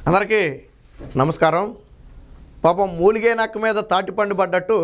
అందరికీ నమస్కారం. పాపం మూలిగే నక్క మీద తాటిపండు పడ్డట్టు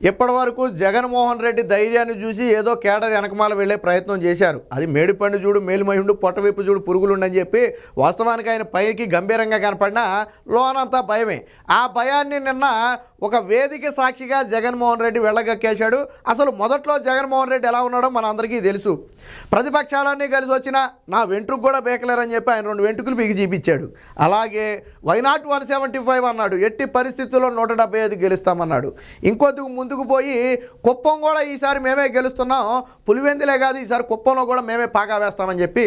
ఇప్పటి వరకు జగన్మోహన్ రెడ్డి ధైర్యాన్ని చూసి ఏదో కేడర్ వెనకమాల వెళ్ళే ప్రయత్నం చేశారు. అది మేడిపండు చూడు మేలుమయుండు పొట్టవైపు చూడు పురుగులుండని చెప్పి వాస్తవానికి ఆయన పైకి గంభీరంగా కనపడినా లోనంతా భయమే. ఆ భయాన్ని నిన్న ఒక వేదిక సాక్షిగా జగన్మోహన్ రెడ్డి వెళ్ళగక్కేశాడు. అసలు మొదట్లో జగన్మోహన్ రెడ్డి ఎలా ఉన్నాడో మన అందరికీ తెలుసు. ప్రతిపక్షాలన్నీ కలిసి వచ్చినా నా వెంట్రుకు కూడా బేకలేరని చెప్పి ఆయన 2 వెంట్రుకలు పీకి చూపించాడు. అలాగే వైనాట్ 175 అన్నాడు. ఎట్టి పరిస్థితుల్లో 175 గెలుస్తామన్నాడు. ఇంకొద్దుకు ముందుకు పోయి కుప్పం కూడా ఈసారి మేమే గెలుస్తున్నాం, పులివెందులే కాదు ఈసారి కుప్పంలో కూడా మేమే పాగా వేస్తామని చెప్పి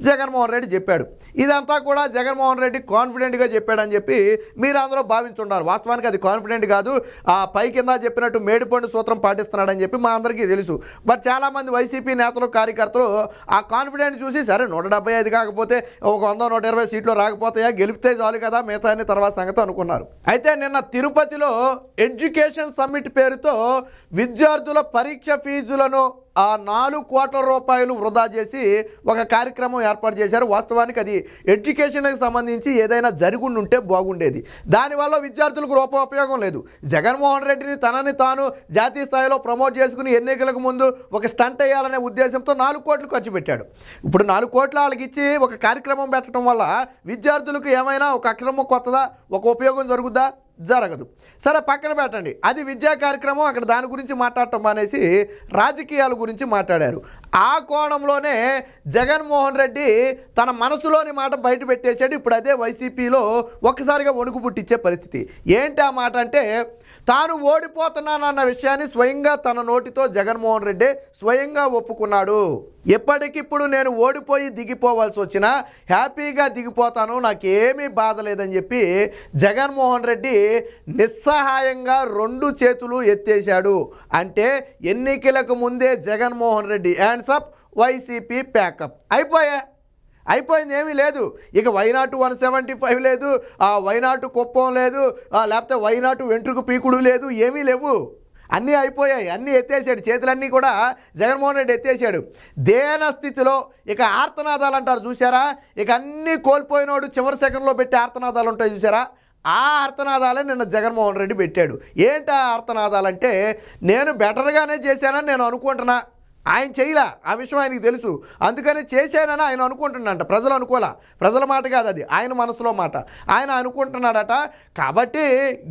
జగన్మోహన్ రెడ్డి చెప్పాడు. ఇదంతా కూడా జగన్మోహన్ రెడ్డి కాన్ఫిడెంట్గా చెప్పాడని చెప్పి మీరు అందరూ భావించుంటారు. వాస్తవానికి అది కాన్ఫిడెంట్ కాదు, ఆ పై కింద చెప్పినట్టు మేడిపండు సూత్రం పాటిస్తున్నాడని చెప్పి మా అందరికీ తెలుసు. బట్ చాలామంది వైసీపీ నేతలు కార్యకర్తలు ఆ కాన్ఫిడెంట్ చూసి సరే 175 కాకపోతే ఒక 100-120 సీట్లు రాకపోతాయా, గెలిపితే చాలు కదా మిగతా అన్ని తర్వాత సంగతి అనుకున్నారు. అయితే నిన్న తిరుపతిలో ఎడ్యుకేషన్ సమ్మిట్ పేరుతో విద్యార్థుల పరీక్ష ఫీజులను ఆ 4 కోట్ల రూపాయలు వృధా చేసి ఒక కార్యక్రమం ఏర్పాటు చేశారు. వాస్తవానికి అది ఎడ్యుకేషన్కి సంబంధించి ఏదైనా జరిగి ఉంటే బాగుండేది. దానివల్ల విద్యార్థులకు ఉపయోగం లేదు. జగన్మోహన్ రెడ్డిని తనని తాను జాతీయ స్థాయిలో ప్రమోట్ చేసుకుని ఎన్నికలకు ముందు ఒక స్టంట్ వేయాలనే ఉద్దేశంతో 4 కోట్లు ఖర్చు పెట్టాడు. ఇప్పుడు 4 కోట్లు వాళ్ళకి ఇచ్చి ఒక కార్యక్రమం పెట్టడం వల్ల విద్యార్థులకు ఏమైనా ఒక అక్షరము కొత్తదా, ఒక ఉపయోగం జరుగుద్దా? జరగదు. సరే పక్కన పెట్టండి, అది విద్యా కార్యక్రమం. అక్కడ దాని గురించి మాట్లాడటం మానేసి రాజకీయాల గురించి మాట్లాడారు. ఆ కోణంలోనే జగన్మోహన్ రెడ్డి తన మనసులోని మాట బయట పెట్టేశాడు. ఇప్పుడు అదే వైసీపీలో ఒక్కసారిగా వణుకు పుట్టించే పరిస్థితి. ఏంటి ఆ మాట అంటే, తాను ఓడిపోతున్నానన్న విషయాన్ని స్వయంగా తన నోటితో జగన్మోహన్ రెడ్డి స్వయంగా ఒప్పుకున్నాడు. ఎప్పటికిప్పుడు నేను ఓడిపోయి దిగిపోవాల్సి వచ్చినా హ్యాపీగా దిగిపోతాను, నాకేమీ బాధ లేదని చెప్పి జగన్మోహన్ రెడ్డి నిస్సహాయంగా 2 చేతులు ఎత్తేశాడు. అంటే ఎన్నికలకు ముందే Jaganmohan Reddy hands up, YCP pack up. అయిపోయింది, ఏమీ లేదు. ఇక వైనాటు 175 లేదు, వైనాటు కుప్పం లేదు, లేకపోతే వైనాటు వెంట్రుకు పీకుడు లేదు, ఏమీ లేవు. అన్నీ అయిపోయాయి, అన్నీ ఎత్తేసాడు. చేతులన్నీ కూడా జగన్మోహన్ రెడ్డి ఎత్తేసాడు. దేన స్థితిలో ఇక ఆర్తనాదాలు అంటారు చూసారా, ఇక అన్నీ కోల్పోయినోడు చివరి సెకండ్లో పెట్టి ఆర్తనాదాలు ఉంటాయి చూసారా, ఆ ఆర్తనాదాలే నిన్న జగన్మోహన్ రెడ్డి పెట్టాడు. ఏంటి ఆ ఆర్తనాదాలంటే, నేను బెటర్గానే చేశానని నేను అనుకుంటున్నా. ఆయన చేయలా, ఆ విషయం ఆయనకి తెలుసు. అందుకని చేశానని ఆయన అనుకుంటున్నాడంట. ప్రజలు అనుకోలే, ప్రజల మాట కాదు అది, ఆయన మనసులో మాట. ఆయన అనుకుంటున్నాడట. కాబట్టి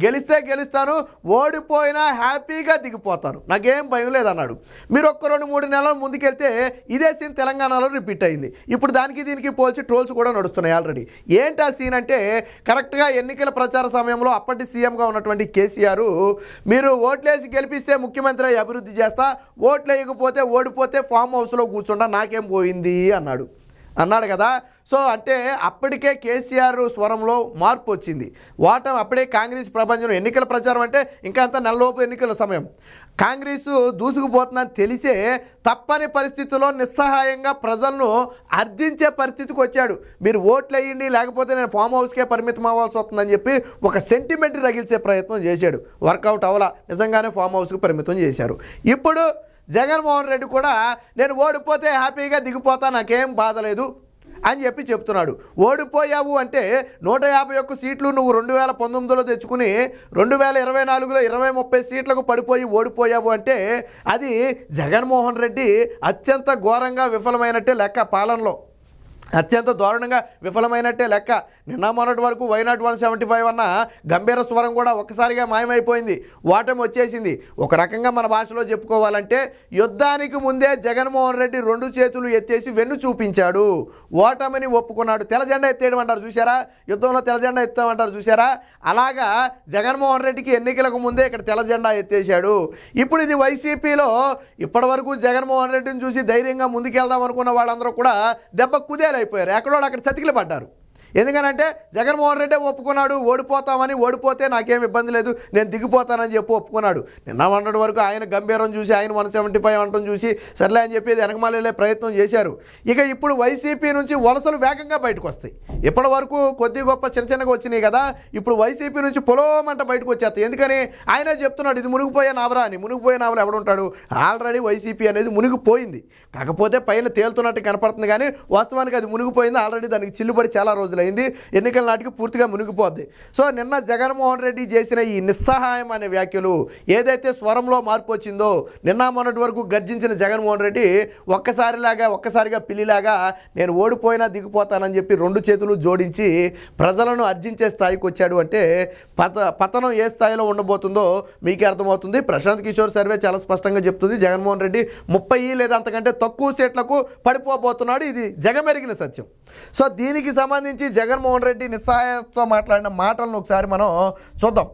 గెలిస్తే గెలుస్తాను, ఓడిపోయినా హ్యాపీగా దిగిపోతాను, నాకేం భయం లేదన్నాడు. మీరు ఒక్క 2-3 నెలల ముందుకెళ్తే ఇదే సీన్ తెలంగాణలో రిపీట్ అయింది. ఇప్పుడు దానికి దీనికి పోల్చి ట్రోల్స్ కూడా నడుస్తున్నాయి ఆల్రెడీ. ఏంటి ఆ సీన్ అంటే, కరెక్ట్గా ఎన్నికల ప్రచార సమయంలో అప్పటి సీఎంగా ఉన్నటువంటి కేసీఆర్, మీరు ఓట్లేసి గెలిపిస్తే ముఖ్యమంత్రి అభివృద్ధి చేస్తా, ఓట్లు వేయకపోతే ఓడిపోతే ఫామ్ హౌస్లో కూర్చుంటా, నాకేం పోయింది అన్నాడు కదా. సో అంటే అప్పటికే కేసీఆర్ స్వరంలో మార్పు వచ్చింది. అప్పుడే కాంగ్రెస్ ప్రపంచం ఎన్నికల ప్రచారం అంటే ఇంకా అంత నెలలోపు ఎన్నికల సమయం, కాంగ్రెస్ దూసుకుపోతుందని తెలిసే తప్పని పరిస్థితుల్లో నిస్సహాయంగా ప్రజలను అర్థించే పరిస్థితికి వచ్చాడు. మీరు ఓట్లు వేయండి లేకపోతే నేను ఫామ్ హౌస్కే పరిమితం అవ్వాల్సి వస్తుందని చెప్పి ఒక సెంటిమెంట్ రగిల్చే ప్రయత్నం చేశాడు. వర్కౌట్ అవ్వాల, నిజంగానే ఫామ్ హౌస్కి పరిమితం చేశారు. ఇప్పుడు జగన్మోహన్ రెడ్డి కూడా నేను ఓడిపోతే హ్యాపీగా దిగిపోతా, నాకేం బాధ లేదు అని చెప్పి చెప్తున్నాడు. ఓడిపోయావు అంటే 151 సీట్లు నువ్వు 2019లో తెచ్చుకుని 2024లో 20-30 సీట్లకు పడిపోయి ఓడిపోయావు అంటే అది జగన్మోహన్ రెడ్డి అత్యంత ఘోరంగా విఫలమైనట్టే లెక్క, పాలనలో అత్యంత దారుణంగా విఫలమైనట్టే లెక్క. నిన్న మొన్నటి వరకు వైనాట్ 175 అన్న గంభీర స్వరం కూడా ఒక్కసారిగా మాయమైపోయింది, ఓటమి వచ్చేసింది. ఒక రకంగా మన భాషలో చెప్పుకోవాలంటే యుద్ధానికి ముందే జగన్మోహన్ రెడ్డి 2 చేతులు ఎత్తేసి వెన్ను చూపించాడు, ఓటమిని ఒప్పుకున్నాడు. తెల్ల జెండా ఎత్తేయడం అంటారు చూసారా, యుద్ధంలో తెల్ల జెండా ఎత్తామంటారు చూసారా, అలాగా జగన్మోహన్ రెడ్డికి ఎన్నికలకు ముందే ఇక్కడ తెల్ల జెండా ఎత్తేసాడు. ఇప్పుడు ఇది వైసీపీలో ఇప్పటి వరకు జగన్మోహన్ రెడ్డిని చూసి ధైర్యంగా ముందుకెళ్దాం అనుకున్న వాళ్ళందరూ కూడా దెబ్బ కుదేలైపోయారు, ఎక్కడో అక్కడ చతికిలు పడ్డారు. ఎందుకనంటే జగన్మోహన్ రెడ్డి ఒప్పుకున్నాడు, ఓడిపోతామని, ఓడిపోతే నాకేం ఇబ్బంది లేదు నేను దిగిపోతానని చెప్పి ఒప్పుకున్నాడు. నిన్న మొన్నటి వరకు ఆయన గంభీరం చూసి ఆయన 175 అంటం చూసి సర్లే అని చెప్పి వెనకమాలే ప్రయత్నం చేశారు. ఇక ఇప్పుడు వైసీపీ నుంచి వలసలు వేగంగా బయటకు వస్తాయి. ఇప్పటి వరకు కొద్ది గొప్ప చిన్నగా వచ్చినాయి కదా, ఇప్పుడు వైసీపీ నుంచి పొలోమంట బయటకు వచ్చేస్తాయి. ఎందుకని ఆయనే చెప్తున్నాడు ఇది మునిగిపోయే నావరా అని. మునిగిపోయే నావలు ఎవడుంటాడు, ఆల్రెడీ వైసీపీ అనేది మునిగిపోయింది, కాకపోతే పైన తేలుతున్నట్టు కనపడుతుంది కానీ వాస్తవానికి అది మునిగిపోయింది ఆల్రెడీ, దానికి చిల్లుబడి చాలా రోజులు అయింది, ఎన్నికల నాటికి పూర్తిగా మునిగిపోద్ది. సో నిన్న జగన్మోహన్ రెడ్డి చేసిన ఈ నిస్సహాయం అనే వ్యాఖ్యలు, ఏదైతే స్వరంలో మార్పు వచ్చిందో, నిన్న మొన్నటి వరకు గర్జించిన జగన్మోహన్ రెడ్డి ఒక్కసారిగా పిల్లిలాగా నేను ఓడిపోయినా దిగిపోతానని చెప్పి 2 చేతులు జోడించి ప్రజలను అర్జించే స్థాయికి వచ్చాడు. అంటే పతనం ఏ స్థాయిలో ఉండబోతుందో మీకే అర్థమవుతుంది. ప్రశాంత్ కిషోర్ సర్వే చాలా స్పష్టంగా చెప్తుంది, జగన్మోహన్ రెడ్డి 30 లేదా అంతకంటే తక్కువ సీట్లకు పడిపోబోతున్నాడు. ఇది జగమెరిగిన సత్యం. సో దీనికి సంబంధించి జగన్మోహన్ రెడ్డి నిస్సహాయంతో మాట్లాడిన మాటలను ఒకసారి మనం చూద్దాం.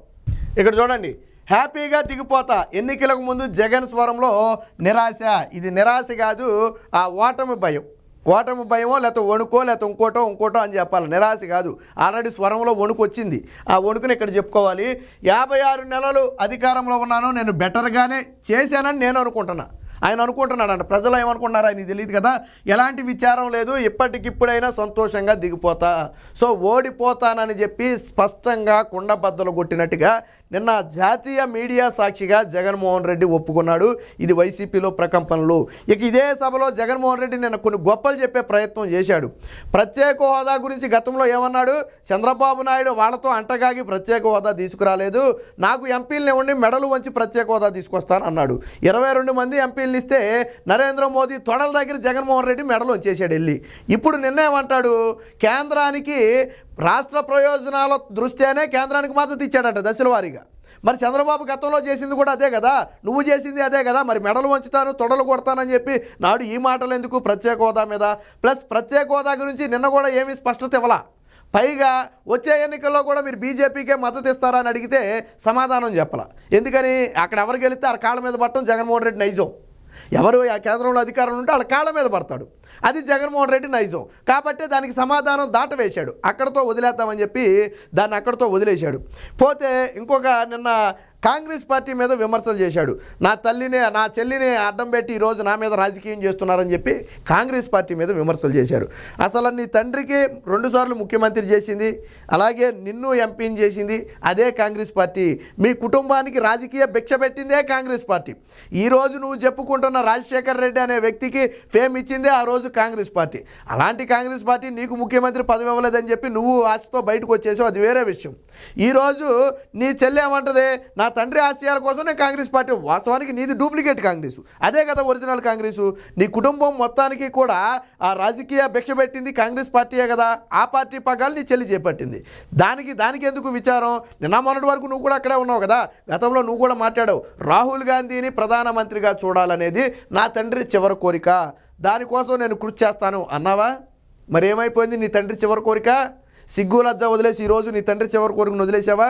ఇక్కడ చూడండి, హ్యాపీగా దిగిపోతా, ఎన్నికలకు ముందు జగన్ స్వరంలో నిరాశ. ఇది నిరాశ కాదు, ఆ ఓటమి భయమో లేకపోతే వణుకో లేకపోతే ఇంకోటో అని చెప్పాలి, నిరాశ కాదు. ఆల్రెడీ స్వరంలో వణుకు వచ్చింది, ఆ వణుకుని ఇక్కడ చెప్పుకోవాలి. 56 నెలలు అధికారంలో ఉన్నాను, నేను బెటర్గానే చేశానని నేను అనుకుంటున్నా. ఆయన అనుకుంటున్నాడంట, ప్రజలు ఏమనుకుంటున్నారో ఆయనకి తెలియదు కదా. ఎలాంటి విచారం లేదు, ఇప్పటికిప్పుడైనా సంతోషంగా దిగిపోతా, సో ఓడిపోతానని చెప్పి స్పష్టంగా కుండబద్దలు కొట్టినట్టుగా నిన్న జాతీయ మీడియా సాక్షిగా జగన్మోహన్ రెడ్డి ఒప్పుకున్నాడు. ఇది వైసీపీలో ప్రకంపనలు. ఇక ఇదే సభలో జగన్మోహన్ రెడ్డి నిన్న కొన్ని గొప్పలు చెప్పే ప్రయత్నం చేశాడు. ప్రత్యేక హోదా గురించి గతంలో ఏమన్నాడు, చంద్రబాబు నాయుడు వాళ్ళతో అంటగాగి ప్రత్యేక హోదా తీసుకురాలేదు, నాకు ఎంపీలని ఉండి మెడలు వంచి ప్రత్యేక హోదా తీసుకొస్తాను అన్నాడు. 22 మంది ఎంపీలు ఇస్తే నరేంద్ర మోదీ తొడల దగ్గర జగన్మోహన్ రెడ్డి మెడలు వంచేశాడు వెళ్ళి. ఇప్పుడు నిన్నేమంటాడు, కేంద్రానికి రాష్ట్ర ప్రయోజనాల దృష్ట్యానే కేంద్రానికి మద్దతు ఇచ్చాడట దశల వారీగా. మరి చంద్రబాబు గతంలో చేసింది కూడా అదే కదా, నువ్వు చేసింది అదే కదా, మరి మెడలు వంచుతాను తొడలు కొడతానని చెప్పి నాడు ఈ మాటలు ఎందుకు ప్రత్యేక హోదా మీద? ప్లస్ ప్రత్యేక హోదా గురించి నిన్న కూడా ఏమీ స్పష్టత ఇవ్వాల. పైగా వచ్చే ఎన్నికల్లో కూడా మీరు బీజేపీకే మద్దతు ఇస్తారా అని అడిగితే సమాధానం చెప్పాల. ఎందుకని అక్కడ ఎవరు గెలిస్తే ఆ కాళ్ళ మీద పట్టడం జగన్మోహన్ రెడ్డి నైజం. ఎవరు ఆ కేంద్రంలో అధికారంలో ఉంటే వాళ్ళ కాళ్ళ మీద పడతాడు, అది జగన్మోహన్ రెడ్డి నైజం. కాబట్టి దానికి సమాధానం దాటవేశాడు, అక్కడితో వదిలేద్దామని చెప్పి దాన్ని అక్కడితో వదిలేశాడు. పోతే ఇంకొక నిన్న కాంగ్రెస్ పార్టీ మీద విమర్శలు చేశాడు. నా చెల్లిని అడ్డం పెట్టి ఈరోజు నా మీద రాజకీయం చేస్తున్నారని చెప్పి కాంగ్రెస్ పార్టీ మీద విమర్శలు చేశారు. అసలు నీ తండ్రికి 2 సార్లు ముఖ్యమంత్రి చేసింది, అలాగే నిన్ను ఎంపీని చేసింది అదే కాంగ్రెస్ పార్టీ. మీ కుటుంబానికి రాజకీయ భిక్ష పెట్టిందే కాంగ్రెస్ పార్టీ. ఈరోజు నువ్వు చెప్పుకుంటున్న రాజశేఖర్ రెడ్డి అనే వ్యక్తికి ఫేమ్ ఇచ్చిందే ఆ రోజు కాంగ్రెస్ పార్టీ. అలాంటి కాంగ్రెస్ పార్టీ నీకు ముఖ్యమంత్రి పదవి ఇవ్వలేదని చెప్పి నువ్వు ఆశతో బయటకు వచ్చేసావు, అది వేరే విషయం. ఈరోజు నీ చెల్లి ఏమంటది, నా తండ్రి ఆశయాల కోసం నేను కాంగ్రెస్ పార్టీ. వాస్తవానికి నీది డూప్లికేట్ కాంగ్రెస్, అదే కదా ఒరిజినల్ కాంగ్రెసు. నీ కుటుంబం మొత్తానికి కూడా ఆ రాజకీయ భిక్ష పెట్టింది కాంగ్రెస్ పార్టీయే కదా. ఆ పార్టీ పగ్గాలు నీ చెల్లి చేపట్టింది. దానికి ఎందుకు విచారం? నిన్న మొన్నటి వరకు నువ్వు కూడా అక్కడే ఉన్నావు కదా, గతంలో నువ్వు కూడా మాట్లాడావు, రాహుల్ గాంధీని ప్రధానమంత్రిగా చూడాలనేది నా తండ్రి చివరి కోరిక, దానికోసం నేను కృషి చేస్తాను అన్నావా? మరి ఏమైపోయింది నీ తండ్రి చివరి కోరిక? సిగ్గు లజ్జ వదిలేసి ఈరోజు నీ తండ్రి చివరి కోరికను వదిలేసావా?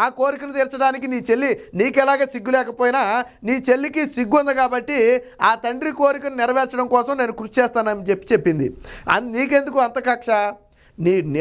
ఆ కోరికను తీర్చడానికి నీ చెల్లి, నీకెలాగే సిగ్గు లేకపోయినా నీ చెల్లికి సిగ్గు ఉంది కాబట్టి ఆ తండ్రి కోరికను నెరవేర్చడం కోసం నేను కృషి చేస్తానని చెప్పింది. నీకెందుకు అంత కక్ష?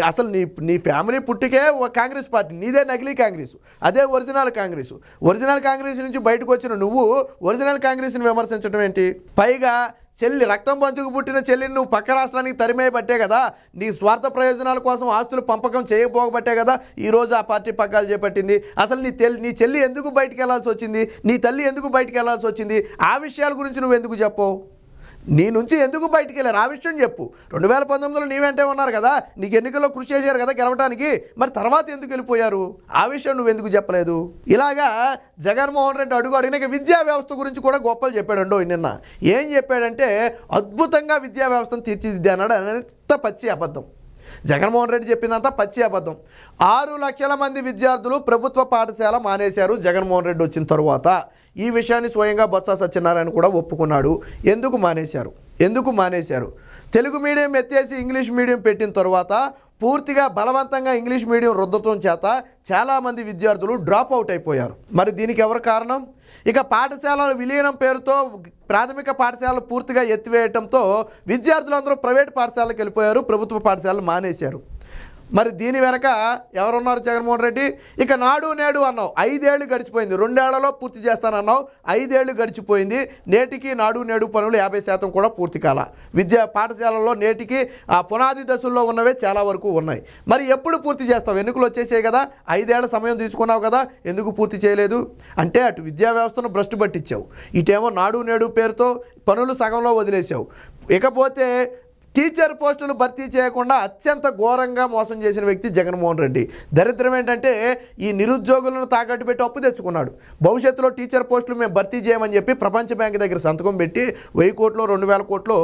అసలు నీ ఫ్యామిలీ పుట్టికే కాంగ్రెస్ పార్టీ, నీదే నకిలీ కాంగ్రెస్, అదే ఒరిజినల్ కాంగ్రెస్. ఒరిజినల్ కాంగ్రెస్ నుంచి బయటకు వచ్చిన నువ్వు ఒరిజినల్ కాంగ్రెస్ని విమర్శించడం ఏంటి? పైగా చెల్లి, రక్తం పంచుకు పుట్టిన చెల్లిని నువ్వు పక్క రాష్ట్రానికి తరిమేయబట్టే కదా, నీ స్వార్థ ప్రయోజనాల కోసం ఆస్తులు పంపకం చేయకపోబట్టే కదా ఈరోజు ఆ పార్టీ పగ్గాలు చేపట్టింది. అసలు నీ చెల్లి ఎందుకు బయటికి వెళ్ళాల్సి వచ్చింది, నీ తల్లి ఎందుకు బయటికి వెళ్ళాల్సి వచ్చింది, ఆ విషయాల గురించి నువ్వు ఎందుకు చెప్పవు? నీ నుంచి ఎందుకు బయటికి వెళ్ళారు ఆ విషయం చెప్పు. 2019లో నీ వెంటే ఉన్నారు కదా, నీకు ఎన్నికల్లో కృషి చేశారు కదా గెలవడానికి, మరి తర్వాత ఎందుకు వెళ్ళిపోయారు ఆ విషయం నువ్వు ఎందుకు చెప్పలేదు? ఇలాగా జగన్మోహన్ రెడ్డి అడిగిన విద్యా వ్యవస్థ గురించి కూడా గొప్పలు చెప్పాడండో నిన్న. ఏం చెప్పాడంటే అద్భుతంగా విద్యా వ్యవస్థను తీర్చిదిద్దా అన్నాడు. అంత పచ్చి అబద్ధం. జగన్మోహన్ రెడ్డి చెప్పిందంతా పచ్చి అబద్ధం. 6 లక్షల మంది విద్యార్థులు ప్రభుత్వ పాఠశాల మానేశారు జగన్మోహన్ రెడ్డి వచ్చిన తరువాత. ఈ విషయాన్ని స్వయంగా బొత్స సత్యనారాయణ కూడా ఒప్పుకున్నాడు. ఎందుకు మానేశారు? తెలుగు మీడియం ఎత్తేసి ఇంగ్లీష్ మీడియం పెట్టిన తర్వాత పూర్తిగా బలవంతంగా ఇంగ్లీష్ మీడియం రుద్దటం చేత చాలామంది విద్యార్థులు డ్రాప్ అవుట్ అయిపోయారు. మరి దీనికి ఎవరు కారణం? ఇక పాఠశాలల విలీనం పేరుతో ప్రాథమిక పాఠశాలలు పూర్తిగా ఎత్తివేయడంతో విద్యార్థులందరూ ప్రైవేట్ పాఠశాలకు వెళ్ళిపోయారు, ప్రభుత్వ పాఠశాలలు మానేశారు. మరి దీని వెనక ఎవరున్నారు జగన్మోహన్ రెడ్డి? ఇక నాడు నేడు అన్నావు, 5 ఏళ్ళు గడిచిపోయింది, 2 ఏళ్లలో పూర్తి చేస్తానన్నావు, 5 ఏళ్ళు గడిచిపోయింది, నేటికి నాడు నేడు పనులు 50% కూడా పూర్తి కాల. పాఠశాలల్లో నేటికి ఆ పునాది దశల్లో ఉన్నవే చాలా వరకు ఉన్నాయి. మరి ఎప్పుడు పూర్తి చేస్తావు? ఎన్నికలు వచ్చేసాయి కదా, 5 ఏళ్ల సమయం తీసుకున్నావు కదా, ఎందుకు పూర్తి చేయలేదు? అంటే అటు విద్యా వ్యవస్థను భ్రష్టు పట్టించావు, ఇటేమో నాడు నేడు పేరుతో పనులు సగంలో వదిలేసావు. ఇకపోతే టీచర్ పోస్టులు భర్తీ చేయకుండా అత్యంత ఘోరంగా మోసం చేసిన వ్యక్తి జగన్మోహన్ రెడ్డి. దరిద్రం ఏంటంటే ఈ నిరుద్యోగులను తాకట్టు పెట్టి అప్పు తెచ్చుకున్నాడు. భవిష్యత్తులో టీచర్ పోస్టులు మేము భర్తీ చేయమని చెప్పి ప్రపంచ బ్యాంక్ దగ్గర సంతకం పెట్టి 1000 కోట్లు 2000 కోట్లు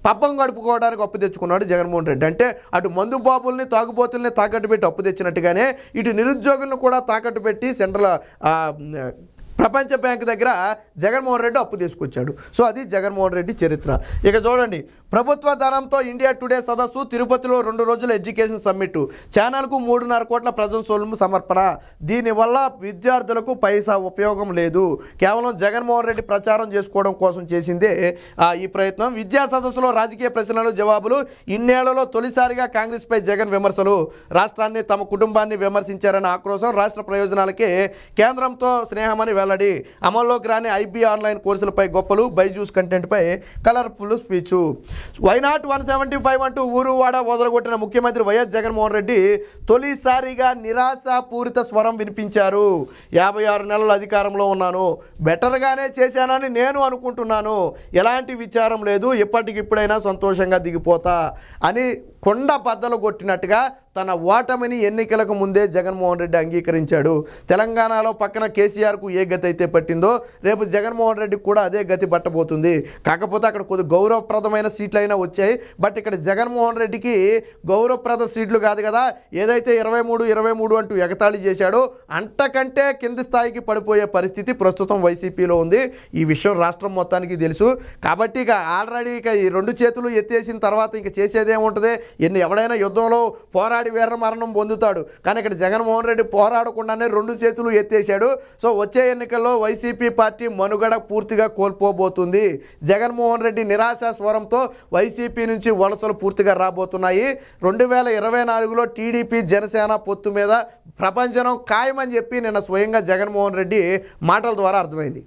పబ్బం గడుపుకోవడానికి అప్పు తెచ్చుకున్నాడు జగన్మోహన్ రెడ్డి. అంటే అటు మందు బాబుల్ని తాగుబోతుల్ని తాకట్టు పెట్టి అప్పు తెచ్చినట్టుగానే ఇటు నిరుద్యోగులను కూడా తాకట్టు పెట్టి సెంట్రల్ ప్రపంచ బ్యాంక్ దగ్గర జగన్మోహన్ రెడ్డి అప్పు తీసుకొచ్చాడు. సో అది జగన్మోహన్ రెడ్డి చరిత్ర. ఇక చూడండి, ప్రభుత్వ ధనంతో ఇండియా టుడే సదస్సు, తిరుపతిలో 2 రోజుల ఎడ్యుకేషన్ సమ్మిట్, ఛానల్కు 3.5 కోట్ల ప్రజాస్వామ్య సమర్పణ. దీనివల్ల విద్యార్థులకు పైసా ఉపయోగం లేదు, కేవలం జగన్మోహన్ రెడ్డి ప్రచారం చేసుకోవడం కోసం చేసిందే ఈ ప్రయత్నం. విద్యా సదస్సులో రాజకీయ ప్రశ్నలు జవాబులు. ఇన్నేళ్లలో తొలిసారిగా కాంగ్రెస్పై జగన్ విమర్శలు. రాష్ట్రాన్ని తమ కుటుంబాన్ని విమర్శించారన్న ఆక్రోశం. రాష్ట్ర ప్రయోజనాలకే కేంద్రంతో స్నేహమని వెల్లడి. అమల్లోకి రాని ఐబీ ఆన్లైన్ కోర్సులపై గొప్పలు. బైజూస్ కంటెంట్పై కలర్ఫుల్ స్పీచ్. వైనాట్ 175 అంటూ ఊరువాడ వదలగొట్టిన ముఖ్యమంత్రి వైఎస్ జగన్మోహన్ రెడ్డి తొలిసారిగా నిరాశాపూరిత స్వరం వినిపించారు. 56 నెలలు అధికారంలో ఉన్నాను, బెటర్గానే చేశానని నేను అనుకుంటున్నాను, ఎలాంటి విచారం లేదు, ఇప్పటికిప్పుడైనా సంతోషంగా దిగిపోతా అని కొండ బద్దలు కొట్టినట్టుగా తన ఓటమిని ఎన్నికలకు ముందే జగన్మోహన్ రెడ్డి అంగీకరించాడు. తెలంగాణలో పక్కన కేసీఆర్కు ఏ గతి అయితే పట్టిందో రేపు జగన్మోహన్ రెడ్డికి కూడా అదే గతి పట్టబోతుంది. కాకపోతే అక్కడ కొద్ది గౌరవప్రదమైన సీట్లు అయినా వచ్చాయి. బట్ ఇక్కడ జగన్మోహన్ రెడ్డికి గౌరవప్రద సీట్లు కాదు కదా, ఏదైతే 23 అంటూ ఎగతాళి చేశాడో అంతకంటే కింది స్థాయికి పడిపోయే పరిస్థితి ప్రస్తుతం వైసీపీలో ఉంది. ఈ విషయం రాష్ట్రం మొత్తానికి తెలుసు. కాబట్టి ఇక ఆల్రెడీ ఇక ఈ 2 చేతులు ఎత్తేసిన తర్వాత ఇంక చేసేదేముంటుంది? ఎవడైనా యుద్ధంలో పోరాడి వీర మరణం పొందుతాడు. కానీ ఇక్కడ జగన్మోహన్ రెడ్డి పోరాడకుండానే 2 చేతులు ఎత్తేసాడు. సో వచ్చే ఎన్నికల్లో వైసీపీ పార్టీ మనుగడ పూర్తిగా కోల్పోబోతుంది. జగన్మోహన్ రెడ్డి నిరాశ స్వరంతో వైసీపీ నుంచి వలసలు పూర్తిగా రాబోతున్నాయి. 2024లో టీడీపీ జనసేన పొత్తు మీద ప్రపంచం ఖాయమని చెప్పి నిన్న స్వయంగా జగన్మోహన్ రెడ్డి మాటల ద్వారా అర్థమైంది.